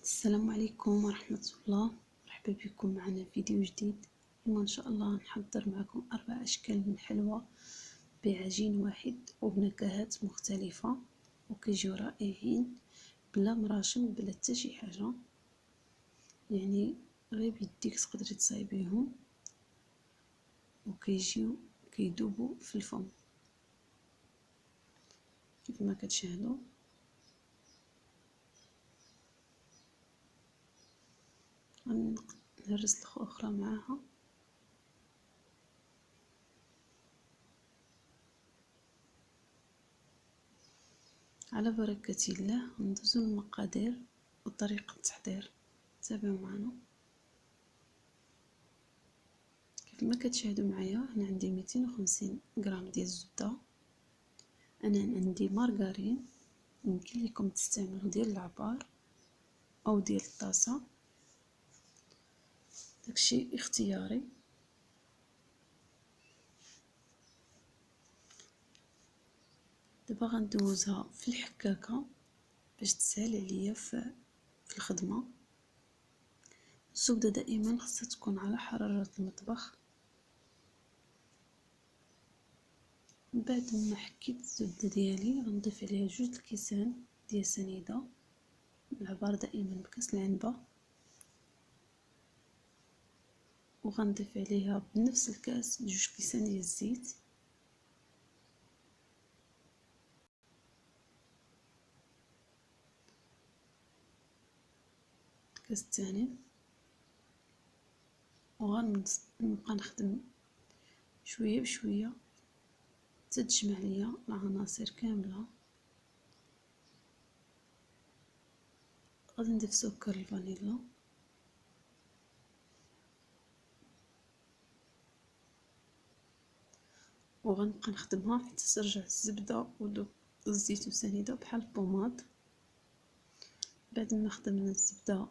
السلام عليكم ورحمة الله. مرحبا بكم معنا في فيديو جديد. اليوم ان شاء الله نحضر معكم 4 اشكال من الحلوى بعجين واحد وبنكهات مختلفة، وكيجيو رائعين بلا مراشم بلا حتى شي حاجة، يعني غير بيديك تقدري تصايبيهم وكيجيو كيدوبوا في الفم كيف ما كتشاهدوا. غنهرس الاخرى معاها. على بركة الله ندوزو المقادير وطريقة التحضير، تابعوا معنا. كيف ما كتشاهدوا معايا هنا عندي 250 غرام ديال الزبدة، انا عندي مارغرين، يمكن لكم تستعملوا ديال العبار او ديال الطاسة، داكشي اختياري. دابا غندوزها في الحكاكة باش تسهل عليا في الخدمة. الزبدة دائما خصها تكون على حرارة المطبخ. من بعد ما حكيت الزبدة ديالي غنضيف عليها 2 الكيسان ديال سنيدة، العبار دائما بكاس العنبة، وغنضيف عليها بنفس الكاس 2 كيسان ديال الزيت، الكاس الثاني، وغنبقى نخدم شويه بشويه حتى تجمع ليا العناصر كامله. غادي نضيف سكر الفانيلا، وغنبقى نخدمها حتى ترجع الزبده ودوك الزيت والسنيده بحال البوماد. بعد ما خدمنا الزبده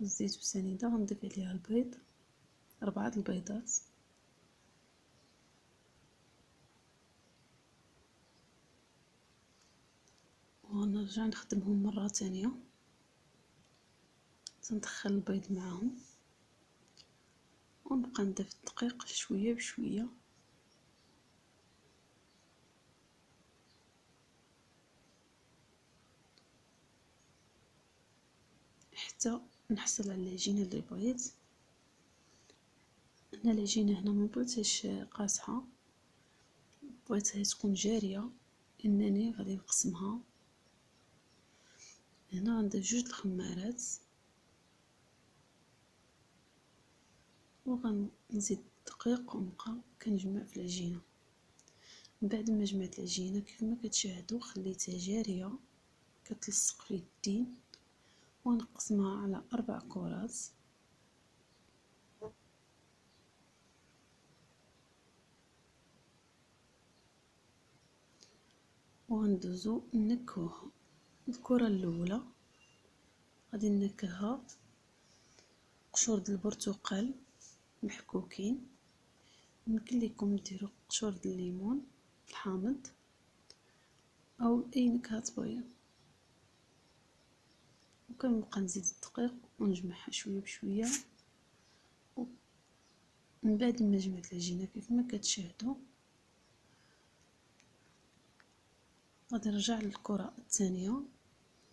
والزيت والسنيده غنضيف عليها البيض، 4 البيضات، ونرجع نخدمهم مره ثانيه. تندخل البيض معاهم ونبقى نضيف الدقيق شويه بشويه حتى نحصل على العجينه اللي بغيت. انا العجينه هنا ما بغيتهاش قاصحه، بغيتها تكون جاريه، انني غادي نقسمها. هنا غندير 2 الخمارات وغنزيد الدقيق ونبقى كنجمع في العجينه. من بعد ما جمعت العجينه كيف ما كتشاهدوا خليتها جاريه كتلصق في اليدين، ونقسمها على 4 كرات. وغندوزو نكهوها. الكره الاولى غادي نكهها قشور د البرتقال محكوكين، يمكن لكم ديروا قشور د الليمون الحامض او اي نكهه تبغيو. وكنبقى نزيد الدقيق ونجمعها شويه بشويه. من بعد ما جمعت العجينه كيف ما كتشاهدوا غادي نرجع للكره الثانيه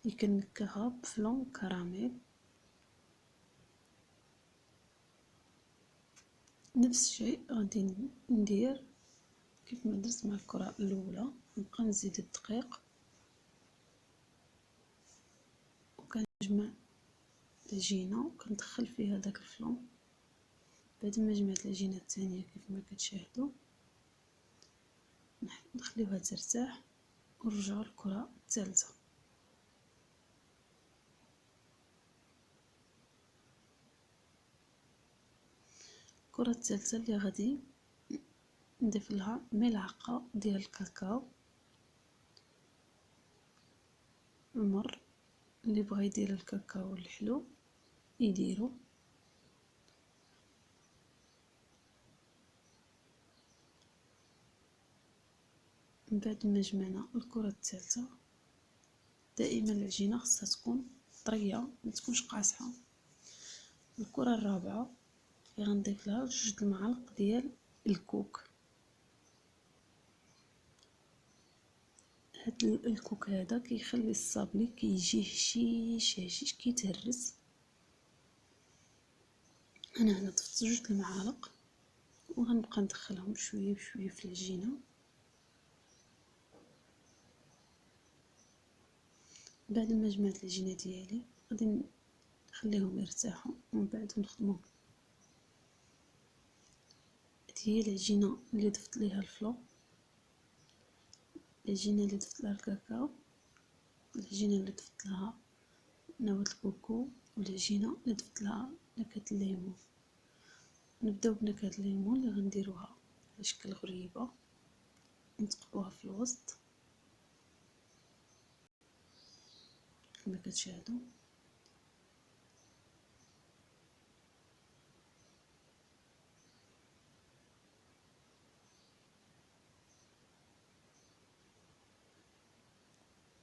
اللي كنكهها بفلون كراميل. نفس الشيء غادي ندير كيف ما درت مع الكره الاولى، نبقى نزيد الدقيق وكنجمع العجينه وكندخل فيها داك الفلون. بعد ما جمعت العجينه الثانيه كيف ما كتشاهدوا نخليوها ترتاح ونرجعوا للكره الثالثه. الكره الثالثه اللي غادي نضيف لها ملعقه ديال الكاكاو المر، اللي بغى يدير الكاكاو الحلو يديرو. من بعد ما جمعنا الكره الثالثه، دائما العجينه خصها تكون طريه ما تكونش قاصحه. الكره الرابعه اللي غنضيف لها 2 المعالق ديال الكوك. هاد الكوك هذا كيخلي الصابلي كيجي هشيش كيتهرس. انا هنا ضفت 2 المعالق وغنبقى ندخلهم شويه بشويه في العجينه. بعد ما جمعت العجينه ديالي غادي نخليهم يرتاحوا ومن بعد نخدمهم. هي العجينه اللي ضفت ليها الفلو، العجينه اللي ضفت لها الكاكاو، العجينه اللي ضفت لها نواه الكوكو، والعجينه اللي ضفت لها نكهه الليمون. نبداو بنكهه الليمون اللي غنديروها على شكل غريبه، نتقبوها في الوسط كما كتشاهدوا.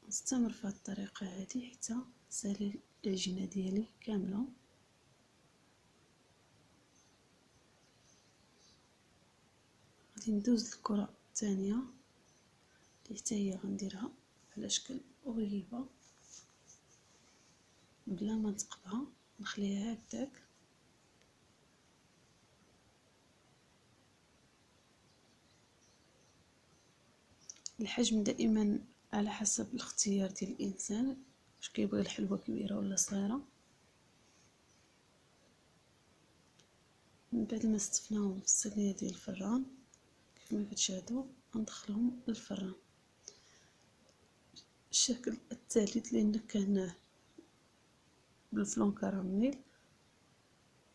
نستمر في هذه الطريقه هذه حتى نسالي العجينه ديالي كامله. غادي ندوز للكره الثانيه اللي حتى هي غنديرها على شكل غريبه بلا ما نتقبها، نخليها هكاك. الحجم دائما على حسب الاختيار ديال الانسان، واش كيبغي الحلوه كبيره ولا صغيره. من بعد ما استفناهم في الصينيه ديال الفران كما كتشاهدوا غندخلهم للفران. الشكل الثالث اللي نكهناه بالفلون كراميل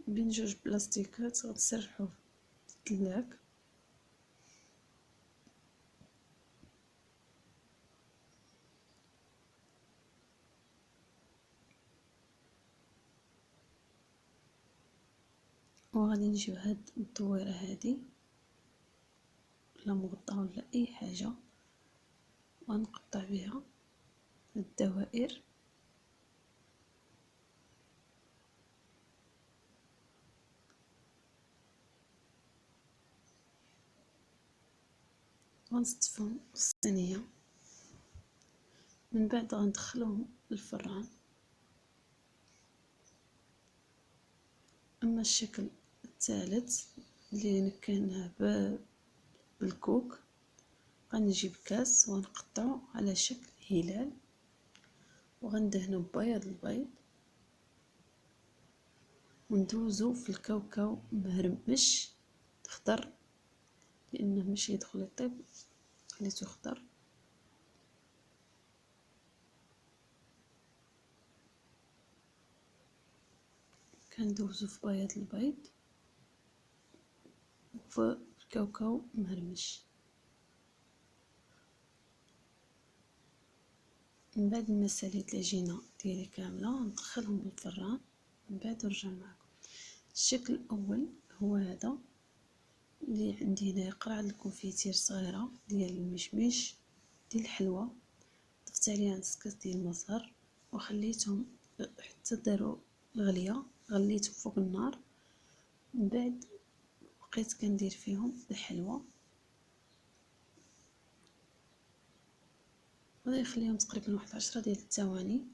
بين 2 بلاستيكات غتسرحوه في الثلاك. وغادي نجيب هاد الدويره هادي ولا مغطاه ولا اي حاجه وغنقطع بها الدوائر. غنصطفهم في الصينيه. من بعد غندخلهم للفران. اما الشكل الثالث اللي نكهناه بالكوك غنجيب كاس ونقطعو على شكل هلال وغندهنو ببياض البيض وندوزو في الكاوكاو مهرمش خضر لانه ماشي يدخل يطيب، خليته خضر. كندوزو في بياض البيض وفي الكاوكاو مهرمش. من بعد ما ساليت العجينه ديالي كامله ندخلهم للفران. من بعد نرجع معكم. الشكل الاول هو هذا اللي عندي هنا قرعه الكونفيتير صغيره ديال المشمش ديال الحلوى، ضفت عليها نص كاس ديال المزهر وخليتهم حتى داروا الغليه. غليتهم فوق النار. من بعد بقيت كندير فيهم الحلوى، غادي نخليهم تقريبا واحد 10 ديال الثواني.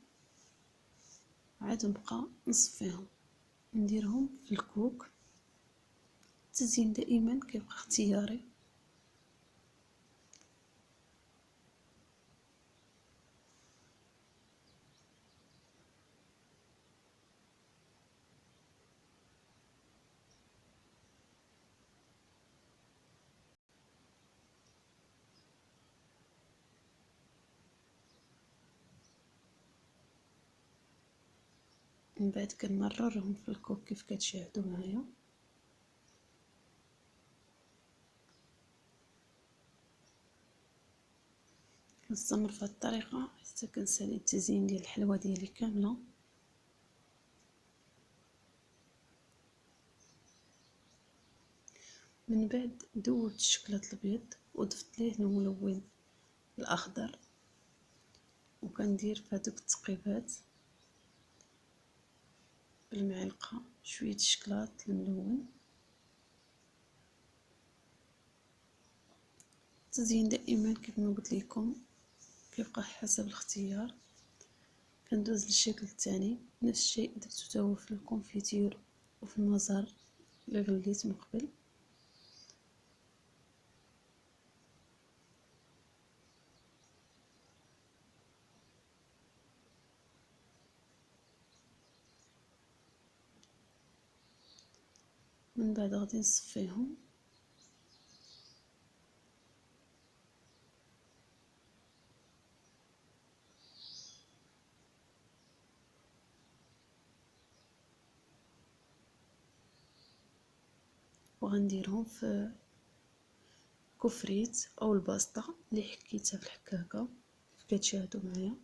عاد نبقى نصفيهم نديرهم في الكوك. التزيين دائما كيبقى اختياري. من بعد كنمررهم في الكوك كيف كتشاهدوا معايا. نستمر في هذه الطريقه حتى كنسالي التزيين ديال الحلوى ديالي كامله. من بعد دوبت الشكلاط الابيض وضفت ليه الملون الاخضر وكندير في هذوك التقيبات بالمعلقة شوية الشكلاط الملون. التزيين دائما كيف ما قلت لكم كيبقى حسب الاختيار. كندوز للشكل الثاني، نفس الشيء درتو توا في الكونفيتير وفي المزار اللي غليت من قبل. من بعد غادي نصفيهم وغنديرهم في كفريت او الباسطه اللي حكيتها في الحكاكه كيف كتشاهدوا معايا.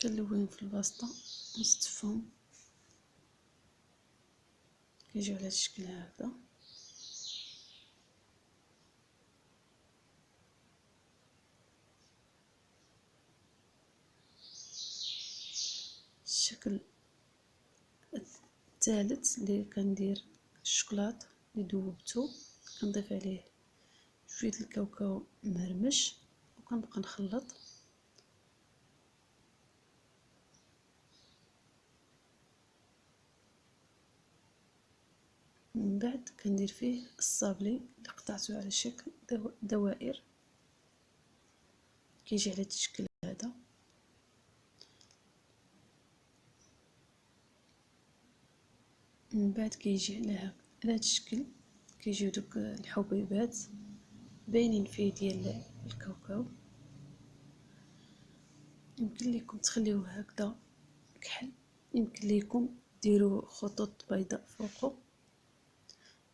كنلويهم في الباسطه ونستفهم كيجيو على الشكل هكذا. الشكل الثالث اللي كندير الشوكولات اللي ذوبته، كنضيف عليه شويه الكاوكاو مهرمش وكنبقى نخلط. من بعد كندير فيه الصابلي اللي قطعته على شكل دوائر كيجي على الشكل هذا. من بعد كيجي على هذا الشكل، كيجيو دوك الحبيبات باينين فيه ديال الكاوكاو. يمكن لكم تخليوه هكذا كحل، يمكن لكم ديروا خطوط بيضاء فوقه.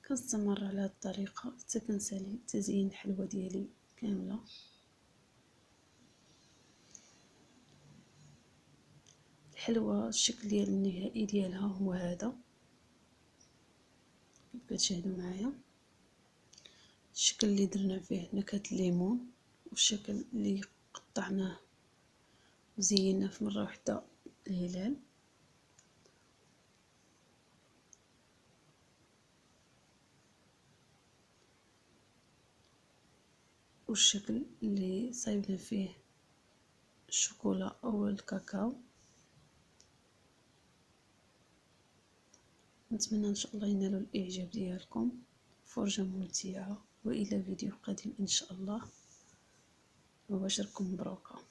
كنستمر على هذه الطريقه حتى كنسالي تزيين الحلوى ديالي كامله. الحلوى الشكل ديال النهائي ديالها هو هذا كيف كتشاهدوا معايا. الشكل اللي درنا فيه نكهه الليمون والشكل اللي قطعناه وزيناه في مره واحده الهلال. والشكل اللي صايبنا فيه الشوكولا او الكاكاو. نتمنى ان شاء الله ينالوا الاعجاب ديالكم. فرجة ممتعة والى فيديو قادم ان شاء الله. مباشركم مبروكة.